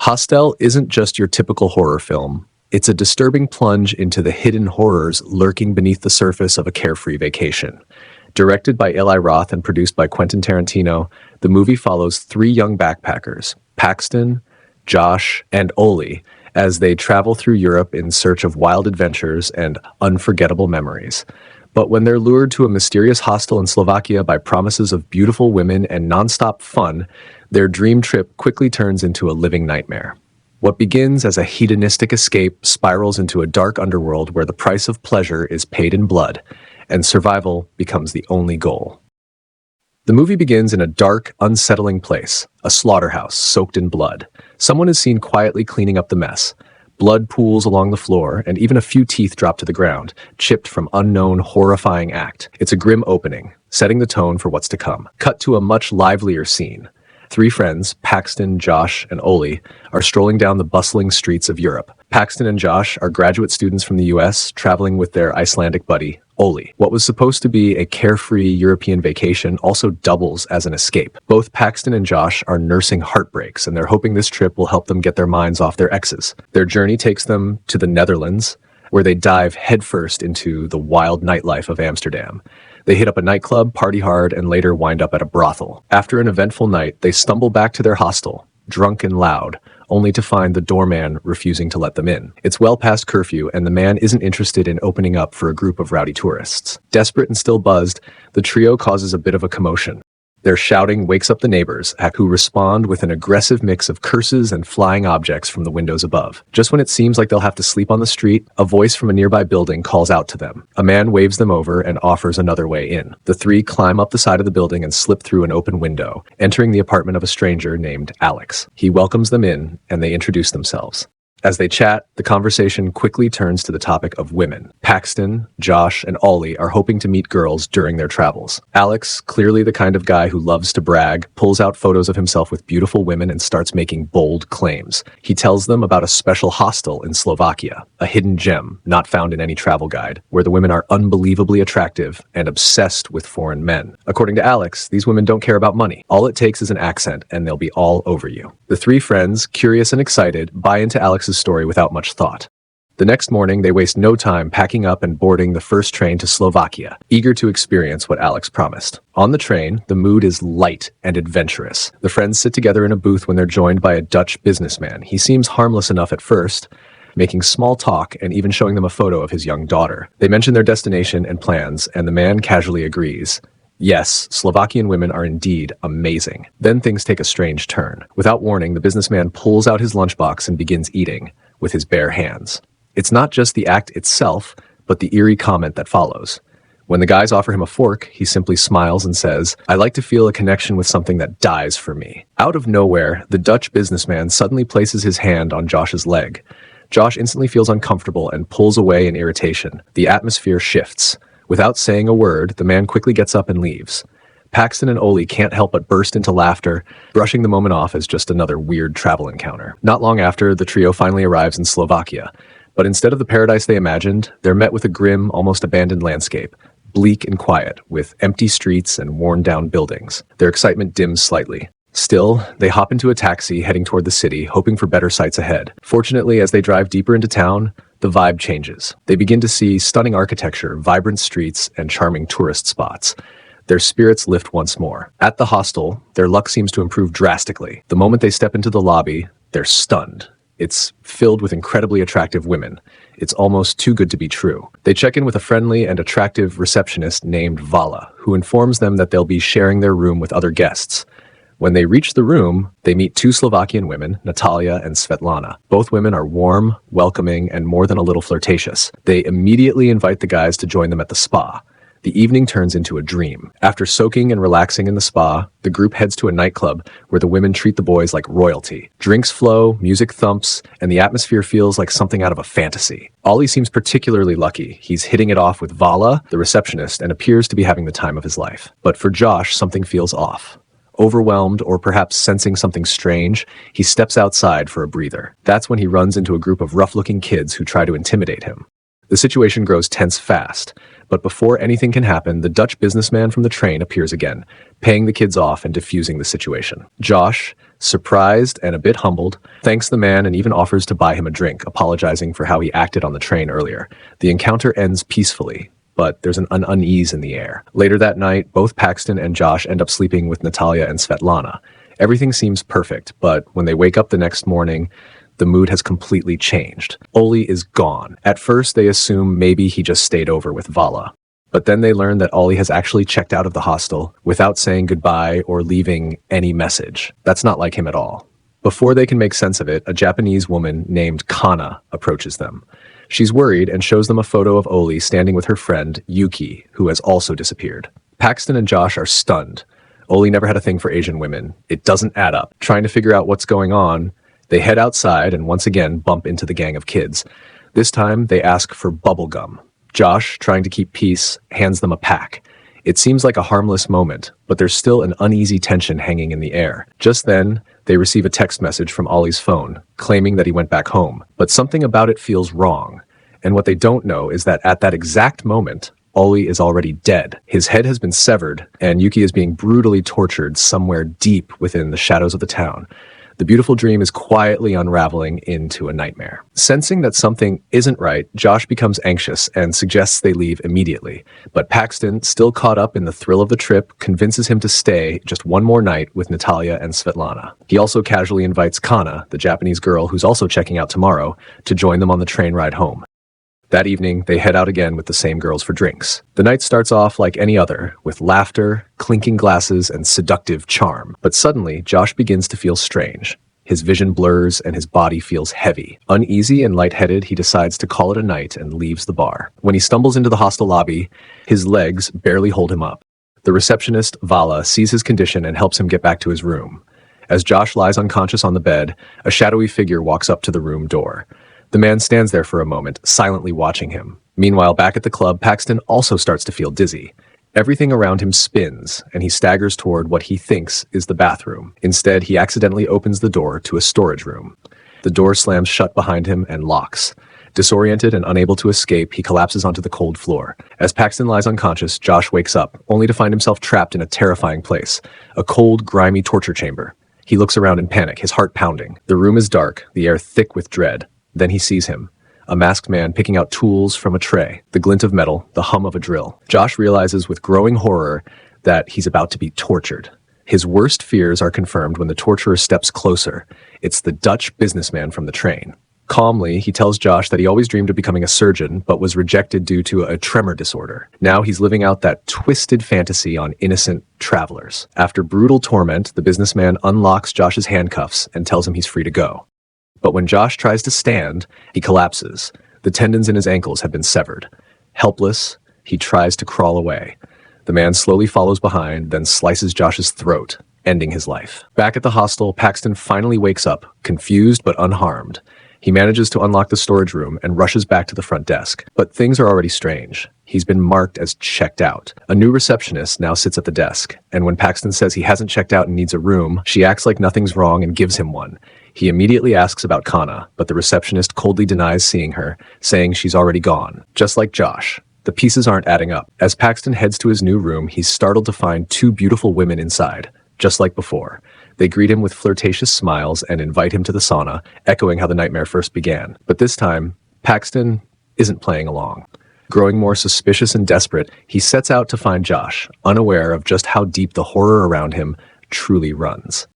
Hostel isn't just your typical horror film. It's a disturbing plunge into the hidden horrors lurking beneath the surface of a carefree vacation. Directed by Eli Roth and produced by Quentin Tarantino, the movie follows three young backpackers, Paxton, Josh, and Oli, as they travel through Europe in search of wild adventures and unforgettable memories. But when they're lured to a mysterious hostel in Slovakia by promises of beautiful women and nonstop fun, their dream trip quickly turns into a living nightmare. What begins as a hedonistic escape spirals into a dark underworld where the price of pleasure is paid in blood, and survival becomes the only goal. The movie begins in a dark, unsettling place, a slaughterhouse soaked in blood. Someone is seen quietly cleaning up the mess. Blood pools along the floor, and even a few teeth drop to the ground, chipped from unknown, horrifying act. It's a grim opening, setting the tone for what's to come. Cut to a much livelier scene. Three friends, Paxton, Josh, and Oli, are strolling down the bustling streets of Europe. Paxton and Josh are graduate students from the US, traveling with their Icelandic buddy, Oli. What was supposed to be a carefree European vacation also doubles as an escape. Both Paxton and Josh are nursing heartbreaks, and they're hoping this trip will help them get their minds off their exes. Their journey takes them to the Netherlands, where they dive headfirst into the wild nightlife of Amsterdam. They hit up a nightclub, party hard, and later wind up at a brothel. After an eventful night, they stumble back to their hostel, drunk and loud, only to find the doorman refusing to let them in. It's well past curfew, and the man isn't interested in opening up for a group of rowdy tourists. Desperate and still buzzed, the trio causes a bit of a commotion. Their shouting wakes up the neighbors, who respond with an aggressive mix of curses and flying objects from the windows above. Just when it seems like they'll have to sleep on the street, a voice from a nearby building calls out to them. A man waves them over and offers another way in. The three climb up the side of the building and slip through an open window, entering the apartment of a stranger named Alex. He welcomes them in, and they introduce themselves. As they chat, the conversation quickly turns to the topic of women. Paxton, Josh, and Oli are hoping to meet girls during their travels. Alex, clearly the kind of guy who loves to brag, pulls out photos of himself with beautiful women and starts making bold claims. He tells them about a special hostel in Slovakia, a hidden gem not found in any travel guide, where the women are unbelievably attractive and obsessed with foreign men. According to Alex, these women don't care about money. All it takes is an accent and they'll be all over you. The three friends, curious and excited, buy into Alex's story without much thought. The next morning, they waste no time packing up and boarding the first train to Slovakia, eager to experience what Alex promised. On the train, the mood is light and adventurous. The friends sit together in a booth when they're joined by a Dutch businessman. He seems harmless enough at first, making small talk and even showing them a photo of his young daughter. They mention their destination and plans, and the man casually agrees. Yes, Slovakian women are indeed amazing. Then things take a strange turn. Without warning, the businessman pulls out his lunchbox and begins eating with his bare hands. It's not just the act itself, but the eerie comment that follows. When the guys offer him a fork, he simply smiles and says, "I like to feel a connection with something that dies for me." Out of nowhere, the Dutch businessman suddenly places his hand on Josh's leg. Josh instantly feels uncomfortable and pulls away in irritation. The atmosphere shifts. Without saying a word, the man quickly gets up and leaves. Paxton and Oli can't help but burst into laughter, brushing the moment off as just another weird travel encounter. Not long after, the trio finally arrives in Slovakia. But instead of the paradise they imagined, they're met with a grim, almost abandoned landscape, bleak and quiet, with empty streets and worn-down buildings. Their excitement dims slightly. Still, they hop into a taxi heading toward the city, hoping for better sights ahead. Fortunately, as they drive deeper into town, the vibe changes. They begin to see stunning architecture, vibrant streets, and charming tourist spots. Their spirits lift once more. At the hostel, their luck seems to improve drastically. The moment they step into the lobby, they're stunned. It's filled with incredibly attractive women. It's almost too good to be true. They check in with a friendly and attractive receptionist named Vala, who informs them that they'll be sharing their room with other guests. When they reach the room, they meet two Slovakian women, Natalia and Svetlana. Both women are warm, welcoming, and more than a little flirtatious. They immediately invite the guys to join them at the spa. The evening turns into a dream. After soaking and relaxing in the spa, the group heads to a nightclub where the women treat the boys like royalty. Drinks flow, music thumps, and the atmosphere feels like something out of a fantasy. Oli seems particularly lucky. He's hitting it off with Vala, the receptionist, and appears to be having the time of his life. But for Josh, something feels off. Overwhelmed, or perhaps sensing something strange, he steps outside for a breather. That's when he runs into a group of rough-looking kids who try to intimidate him. The situation grows tense fast, but before anything can happen, the Dutch businessman from the train appears again, paying the kids off and diffusing the situation. Josh, surprised and a bit humbled, thanks the man and even offers to buy him a drink, apologizing for how he acted on the train earlier. The encounter ends peacefully, but there's an unease in the air. Later that night, both Paxton and Josh end up sleeping with Natalia and Svetlana. Everything seems perfect, but when they wake up the next morning, the mood has completely changed. Oli is gone. At first, they assume maybe he just stayed over with Vala. But then they learn that Oli has actually checked out of the hostel without saying goodbye or leaving any message. That's not like him at all. Before they can make sense of it, a Japanese woman named Kana approaches them. She's worried and shows them a photo of Oli standing with her friend, Yuki, who has also disappeared. Paxton and Josh are stunned. Oli never had a thing for Asian women. It doesn't add up. Trying to figure out what's going on, they head outside and once again bump into the gang of kids. This time, they ask for bubble gum. Josh, trying to keep peace, hands them a pack. It seems like a harmless moment, but there's still an uneasy tension hanging in the air. Just then, they receive a text message from Ollie's phone, claiming that he went back home. But something about it feels wrong. And what they don't know is that at that exact moment, Ollie is already dead. His head has been severed, and Yuki is being brutally tortured somewhere deep within the shadows of the town. The beautiful dream is quietly unraveling into a nightmare. Sensing that something isn't right, Josh becomes anxious and suggests they leave immediately. But Paxton, still caught up in the thrill of the trip, convinces him to stay just one more night with Natalia and Svetlana. He also casually invites Kana, the Japanese girl who's also checking out tomorrow, to join them on the train ride home. That evening, they head out again with the same girls for drinks. The night starts off like any other, with laughter, clinking glasses, and seductive charm. But suddenly, Josh begins to feel strange. His vision blurs and his body feels heavy. Uneasy and lightheaded, he decides to call it a night and leaves the bar. When he stumbles into the hostel lobby, his legs barely hold him up. The receptionist, Vala, sees his condition and helps him get back to his room. As Josh lies unconscious on the bed, a shadowy figure walks up to the room door. The man stands there for a moment, silently watching him. Meanwhile, back at the club, Paxton also starts to feel dizzy. Everything around him spins, and he staggers toward what he thinks is the bathroom. Instead, he accidentally opens the door to a storage room. The door slams shut behind him and locks. Disoriented and unable to escape, he collapses onto the cold floor. As Paxton lies unconscious, Josh wakes up, only to find himself trapped in a terrifying place, a cold, grimy torture chamber. He looks around in panic, his heart pounding. The room is dark, the air thick with dread. Then he sees him, a masked man picking out tools from a tray, the glint of metal, the hum of a drill. Josh realizes with growing horror that he's about to be tortured. His worst fears are confirmed when the torturer steps closer. It's the Dutch businessman from the train. Calmly, he tells Josh that he always dreamed of becoming a surgeon, but was rejected due to a tremor disorder. Now he's living out that twisted fantasy on innocent travelers. After brutal torment, the businessman unlocks Josh's handcuffs and tells him he's free to go. But when Josh tries to stand, he collapses. The tendons in his ankles have been severed. Helpless, he tries to crawl away. The man slowly follows behind, then slices Josh's throat, ending his life. Back at the hostel, Paxton finally wakes up, confused but unharmed. He manages to unlock the storage room and rushes back to the front desk. But things are already strange. He's been marked as checked out. A new receptionist now sits at the desk, and when Paxton says he hasn't checked out and needs a room, she acts like nothing's wrong and gives him one. He immediately asks about Kana, but the receptionist coldly denies seeing her, saying she's already gone. Just like Josh, the pieces aren't adding up. As Paxton heads to his new room, he's startled to find two beautiful women inside, just like before. They greet him with flirtatious smiles and invite him to the sauna, echoing how the nightmare first began. But this time, Paxton isn't playing along. Growing more suspicious and desperate, he sets out to find Josh, unaware of just how deep the horror around him truly runs.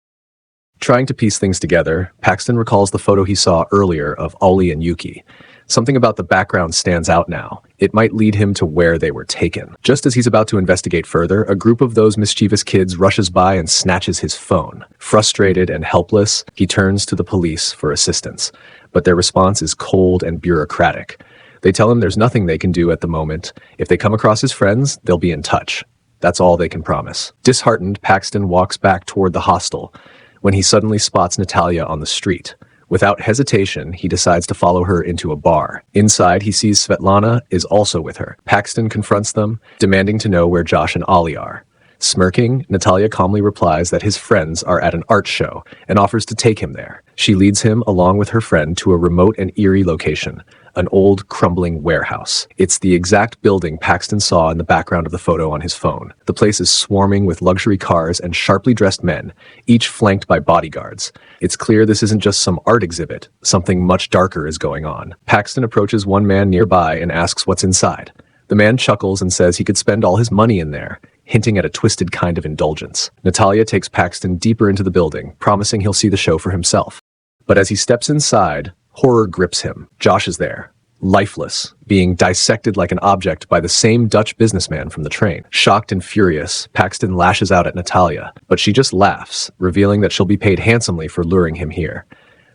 Trying to piece things together, Paxton recalls the photo he saw earlier of Ollie and Yuki. Something about the background stands out now. It might lead him to where they were taken. Just as he's about to investigate further, a group of those mischievous kids rushes by and snatches his phone. Frustrated and helpless, he turns to the police for assistance. But their response is cold and bureaucratic. They tell him there's nothing they can do at the moment. If they come across his friends, they'll be in touch. That's all they can promise. Disheartened, Paxton walks back toward the hostel when he suddenly spots Natalia on the street. Without hesitation, he decides to follow her into a bar. Inside, he sees Svetlana is also with her. Paxton confronts them, demanding to know where Josh and Ollie are. Smirking, Natalia calmly replies that his friends are at an art show and offers to take him there. She leads him, along with her friend, to a remote and eerie location, an old, crumbling warehouse. It's the exact building Paxton saw in the background of the photo on his phone. The place is swarming with luxury cars and sharply dressed men, each flanked by bodyguards. It's clear this isn't just some art exhibit. Something much darker is going on. Paxton approaches one man nearby and asks what's inside. The man chuckles and says he could spend all his money in there, hinting at a twisted kind of indulgence. Natalia takes Paxton deeper into the building, promising he'll see the show for himself. But as he steps inside, horror grips him. Josh is there, lifeless, being dissected like an object by the same Dutch businessman from the train. Shocked and furious, Paxton lashes out at Natalia, but she just laughs, revealing that she'll be paid handsomely for luring him here.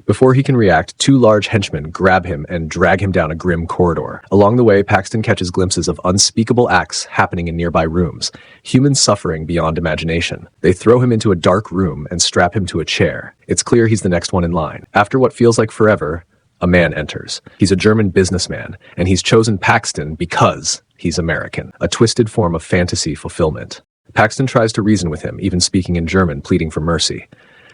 Before he can react, two large henchmen grab him and drag him down a grim corridor. Along the way, Paxton catches glimpses of unspeakable acts happening in nearby rooms, human suffering beyond imagination. They throw him into a dark room and strap him to a chair. It's clear he's the next one in line. After what feels like forever, a man enters. He's a German businessman, and he's chosen Paxton because he's American, a twisted form of fantasy fulfillment. Paxton tries to reason with him, even speaking in German, pleading for mercy.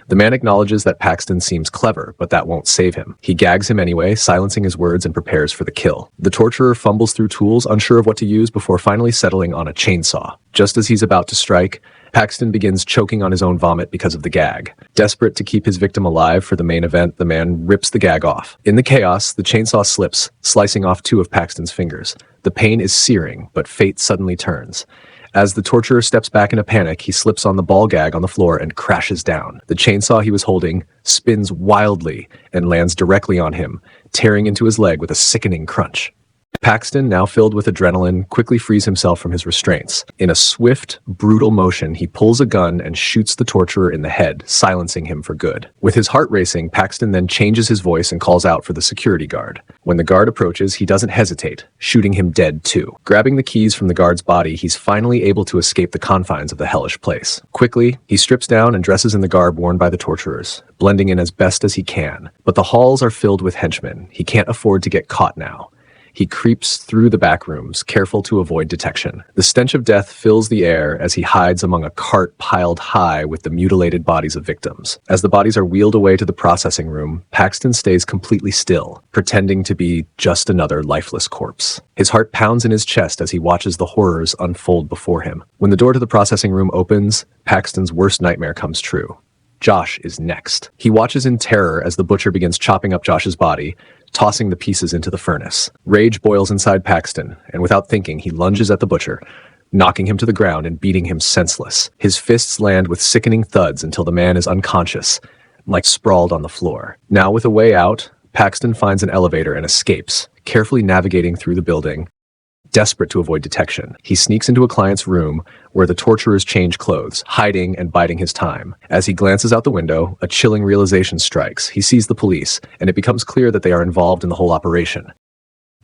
The man acknowledges that Paxton seems clever, but that won't save him. He gags him anyway, silencing his words, and prepares for the kill. The torturer fumbles through tools, unsure of what to use, before finally settling on a chainsaw. Just as he's about to strike, Paxton begins choking on his own vomit because of the gag. Desperate to keep his victim alive for the main event, the man rips the gag off. In the chaos, the chainsaw slips, slicing off two of Paxton's fingers. The pain is searing, but fate suddenly turns. As the torturer steps back in a panic, he slips on the ball gag on the floor and crashes down. The chainsaw he was holding spins wildly and lands directly on him, tearing into his leg with a sickening crunch. Paxton, now filled with adrenaline, quickly frees himself from his restraints. In a swift, brutal motion, he pulls a gun and shoots the torturer in the head, silencing him for good. With his heart racing, Paxton then changes his voice and calls out for the security guard. When the guard approaches, he doesn't hesitate, shooting him dead too. Grabbing the keys from the guard's body, he's finally able to escape the confines of the hellish place. Quickly, he strips down and dresses in the garb worn by the torturers, blending in as best as he can. But the halls are filled with henchmen. He can't afford to get caught now. He creeps through the back rooms, careful to avoid detection. The stench of death fills the air as he hides among a cart piled high with the mutilated bodies of victims. As the bodies are wheeled away to the processing room, Paxton stays completely still, pretending to be just another lifeless corpse. His heart pounds in his chest as he watches the horrors unfold before him. When the door to the processing room opens, Paxton's worst nightmare comes true. Josh is next. He watches in terror as the butcher begins chopping up Josh's body, tossing the pieces into the furnace. Rage boils inside Paxton, and without thinking, he lunges at the butcher, knocking him to the ground and beating him senseless. His fists land with sickening thuds until the man is unconscious, like sprawled on the floor. Now with a way out, Paxton finds an elevator and escapes, carefully navigating through the building. Desperate to avoid detection, he sneaks into a client's room where the torturers change clothes, hiding and biding his time. As he glances out the window, a chilling realization strikes. He sees the police, and it becomes clear that they are involved in the whole operation.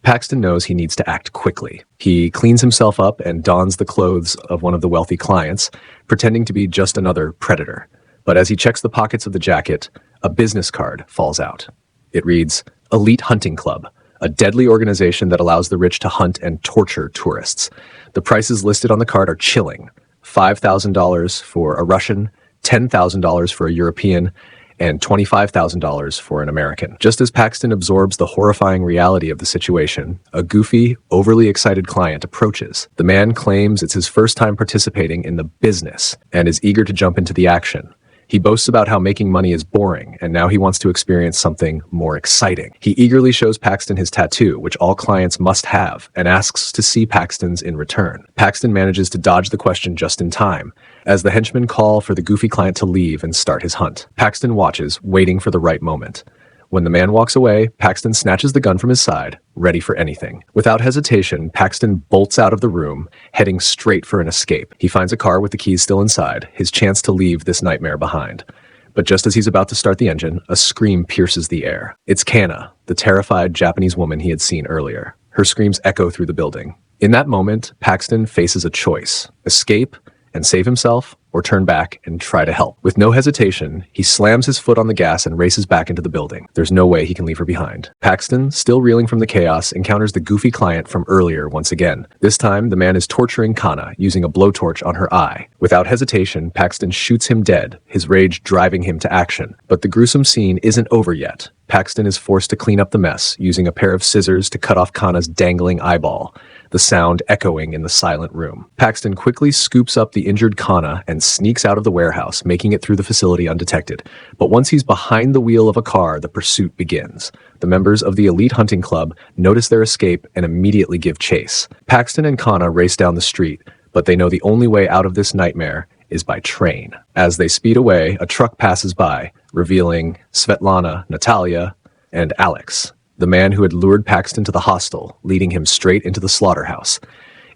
Paxton knows he needs to act quickly. He cleans himself up and dons the clothes of one of the wealthy clients, pretending to be just another predator. But as he checks the pockets of the jacket, a business card falls out. It reads, Elite Hunting Club, a deadly organization that allows the rich to hunt and torture tourists. The prices listed on the card are chilling. $5,000 for a Russian, $10,000 for a European, and $25,000 for an American. Just as Paxton absorbs the horrifying reality of the situation, a goofy, overly excited client approaches. The man claims it's his first time participating in the business and is eager to jump into the action. He boasts about how making money is boring, and now he wants to experience something more exciting. He eagerly shows Paxton his tattoo, which all clients must have, and asks to see Paxton's in return. Paxton manages to dodge the question just in time, as the henchmen call for the goofy client to leave and start his hunt. Paxton watches, waiting for the right moment. When the man walks away, Paxton snatches the gun from his side, ready for anything. Without hesitation, Paxton bolts out of the room, heading straight for an escape. He finds a car with the keys still inside, his chance to leave this nightmare behind. But just as he's about to start the engine, a scream pierces the air. It's Kana, the terrified Japanese woman he had seen earlier. Her screams echo through the building. In that moment, Paxton faces a choice: escape and save himself, or turn back and try to help. With no hesitation, he slams his foot on the gas and races back into the building. There's no way he can leave her behind. Paxton, still reeling from the chaos, encounters the goofy client from earlier once again. This time, the man is torturing Kana, using a blowtorch on her eye. Without hesitation, Paxton shoots him dead, his rage driving him to action. But the gruesome scene isn't over yet. Paxton is forced to clean up the mess, using a pair of scissors to cut off Kana's dangling eyeball, the sound echoing in the silent room. Paxton quickly scoops up the injured Kana and sneaks out of the warehouse, making it through the facility undetected. But once he's behind the wheel of a car, the pursuit begins. The members of the elite hunting club notice their escape and immediately give chase. Paxton and Kana race down the street, but they know the only way out of this nightmare is by train. As they speed away, a truck passes by, revealing Svetlana, Natalia, and Alex, the man who had lured Paxton to the hostel, leading him straight into the slaughterhouse.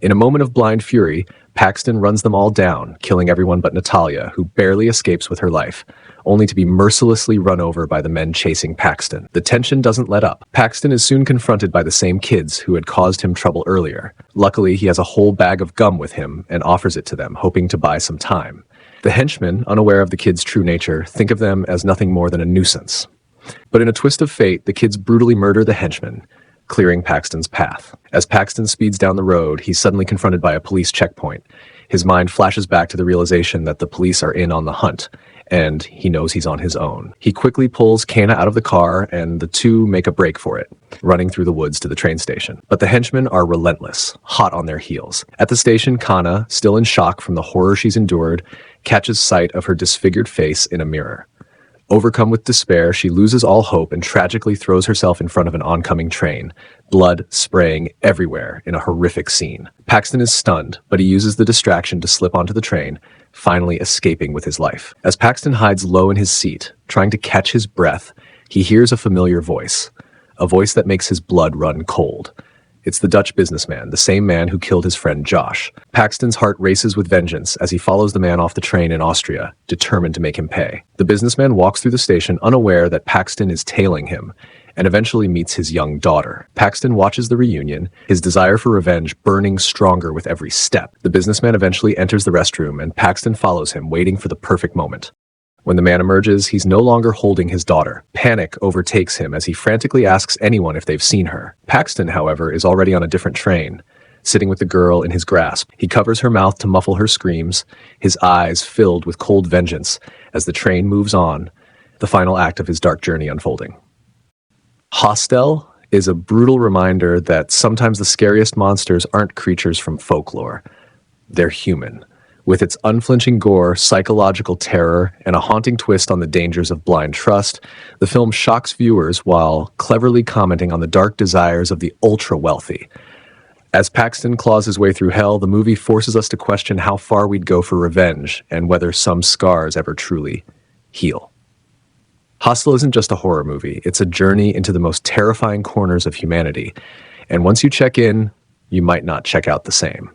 In a moment of blind fury, Paxton runs them all down, killing everyone but Natalia, who barely escapes with her life, only to be mercilessly run over by the men chasing Paxton. The tension doesn't let up. Paxton is soon confronted by the same kids who had caused him trouble earlier. Luckily, he has a whole bag of gum with him and offers it to them, hoping to buy some time. The henchmen, unaware of the kids' true nature, think of them as nothing more than a nuisance. But in a twist of fate, the kids brutally murder the henchmen, clearing Paxton's path. As Paxton speeds down the road, he's suddenly confronted by a police checkpoint. His mind flashes back to the realization that the police are in on the hunt, and he knows he's on his own. He quickly pulls Kana out of the car, and the two make a break for it, running through the woods to the train station. But the henchmen are relentless, hot on their heels. At the station, Kana, still in shock from the horror she's endured, catches sight of her disfigured face in a mirror. Overcome with despair, she loses all hope and tragically throws herself in front of an oncoming train, blood spraying everywhere in a horrific scene. Paxton is stunned, but he uses the distraction to slip onto the train, finally escaping with his life. As Paxton hides low in his seat, trying to catch his breath, he hears a familiar voice, a voice that makes his blood run cold. It's the Dutch businessman, the same man who killed his friend Josh. Paxton's heart races with vengeance as he follows the man off the train in Austria, determined to make him pay. The businessman walks through the station unaware that Paxton is tailing him, and eventually meets his young daughter. Paxton watches the reunion, his desire for revenge burning stronger with every step. The businessman eventually enters the restroom, and Paxton follows him, waiting for the perfect moment. When the man emerges, he's no longer holding his daughter. Panic overtakes him as he frantically asks anyone if they've seen her. Paxton, however, is already on a different train, sitting with the girl in his grasp. He covers her mouth to muffle her screams, his eyes filled with cold vengeance as the train moves on, the final act of his dark journey unfolding. Hostel is a brutal reminder that sometimes the scariest monsters aren't creatures from folklore. They're human. With its unflinching gore, psychological terror, and a haunting twist on the dangers of blind trust, the film shocks viewers while cleverly commenting on the dark desires of the ultra-wealthy. As Paxton claws his way through hell, the movie forces us to question how far we'd go for revenge and whether some scars ever truly heal. Hostel isn't just a horror movie, it's a journey into the most terrifying corners of humanity. And once you check in, you might not check out the same.